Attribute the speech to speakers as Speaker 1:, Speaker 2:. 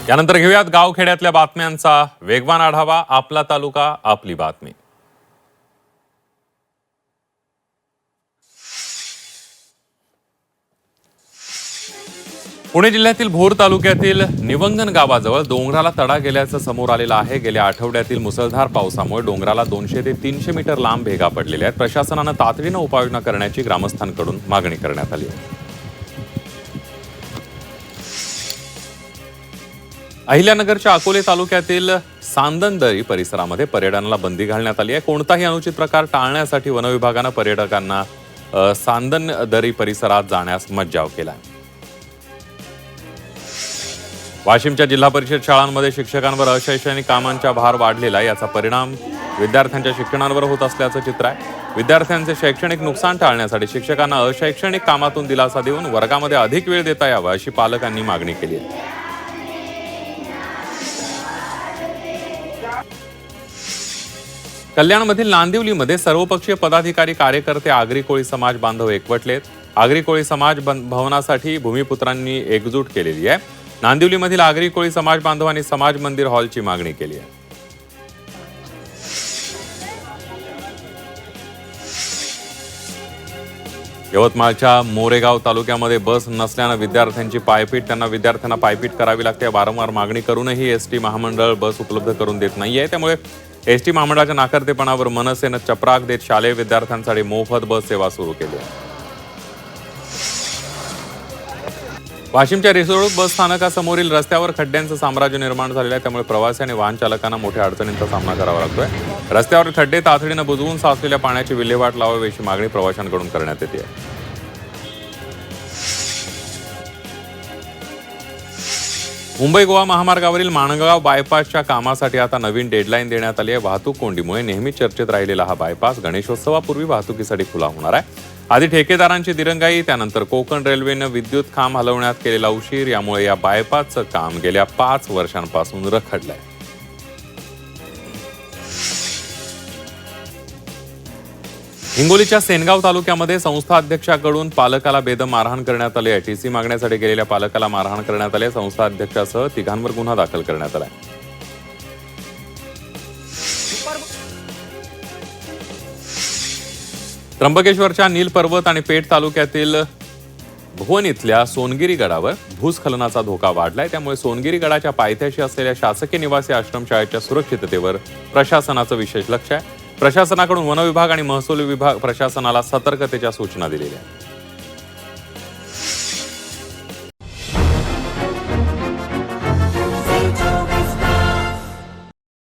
Speaker 1: यानंतर घेऊयात गावखेड्यातल्या बातम्यांचा वेगवान आढावा. आपला तालुका आपली बातमी. पुणे जिल्ह्यातील भोर तालुक्यातील निवंगन गावाजवळ डोंगराला तडा गेल्याचं समोर आलेलं आहे. गेल्या आठवड्यातील मुसळधार पावसामुळे डोंगराला 200 ते 300 मीटर लांब भेगा पडलेल्या आहेत. प्रशासनानं तातडीनं उपाययोजना करण्याची ग्रामस्थांकडून मागणी करण्यात आली आहे. अहिल्यानगरच्या अकोले तालुक्यातील सांदनदरी परिसरामध्ये पर्यटनाला बंदी घालण्यात आली आहे. कोणताही अनुचित प्रकार टाळण्यासाठी वन विभागानं पर्यटकांना सांदनदरी परिसरात जाण्यास मज्जाव केला. वाशिमच्या जिल्हा परिषद शाळांमध्ये शिक्षकांवर अशैक्षणिक कामांचा भार वाढलेला आहे. याचा परिणाम विद्यार्थ्यांच्या शिक्षणावर होत असल्याचं चित्र आहे. विद्यार्थ्यांचे शैक्षणिक नुकसान टाळण्यासाठी शिक्षकांना अशैक्षणिक कामातून दिलासा देऊन वर्गामध्ये अधिक वेळ देता यावा अशी पालकांनी मागणी केली आहे. कल्याणमधील नांदिवलीमध्ये सर्वपक्षीय पदाधिकारी कार्यकर्ते आगरी कोळी समाज बांधव एकवटलेत. आगरी कोळी समाज भवनासाठी भूमिपुत्रांनी एकजूट केलेली आहे. नांदिवलीमधील आगरी कोळी समाज बांधवांनी समाज मंदिर हॉलची मागणी केली आहे. यवतमाळच्या मोरेगाव तालुक्यामध्ये बस नसल्यानं विद्यार्थ्यांना पायपीट करावी लागते. वारंवार मागणी करूनही एसटी महामंडळ बस उपलब्ध करून देत नाहीये. त्यामुळे एसटी महामंडळाच्या नाकर्तेपणावर मनसेनं चपराक देत शालेय विद्यार्थ्यांसाठी मोफत बस सेवा सुरू केली आहे. वाशिमच्या रिसोड बस स्थानकासमोरील रस्त्यावर खड्ड्यांचं साम्राज्य निर्माण झालेलं आहे. त्यामुळे प्रवासी आणि वाहन चालकांना मोठ्या अडचणींचा सामना करावा लागतोय. रस्त्यावर खड्डे तातडीनं बुजवून साचलेल्या पाण्याची विल्हेवाट लावावी अशी मागणी प्रवाशांकडून करण्यात येते. मुंबई गोवा महामार्गावरील माणगाव बायपासच्या कामासाठी आता नवीन डेडलाईन देण्यात आली आहे. वाहतूक कोंडीमुळे नेहमी चर्चेत राहिलेला हा बायपास गणेशोत्सवापूर्वी वाहतुकीसाठी खुला होणार आहे. आधी ठेकेदारांची दिरंगाई, त्यानंतर कोकण रेल्वेनं विद्युत खांब हलवण्यात केलेला उशीर, यामुळे या बायपासचं काम गेल्या 5 वर्षांपासून रखडलंय. हिंगोलीच्या सेनगाव तालुक्यामध्ये संस्था अध्यक्षाकडून पालकाला बेदम मारहाण करण्यात आली आहे. टीसी मागण्यासाठी गेलेल्या पालकाला मारहाण करण्यात आली. संस्था अध्यक्षासह 3 गुन्हा दाखल करण्यात आलाय. त्र्यंबकेश्वरच्या नील पर्वत आणि पेठ तालुक्यातील भुवन इथल्या सोनगिरी गडावर भूस्खलनाचा धोका वाढलाय. त्यामुळे सोनगिरी गडाच्या पायथ्याशी असलेल्या शासकीय निवासी आश्रमशाळेच्या सुरक्षिततेवर प्रशासनाचं विशेष लक्ष आहे. प्रशासनाकडून वन विभाग आणि महसूल विभाग प्रशासनाला सतर्कतेच्या सूचना दिलेल्या आहेत.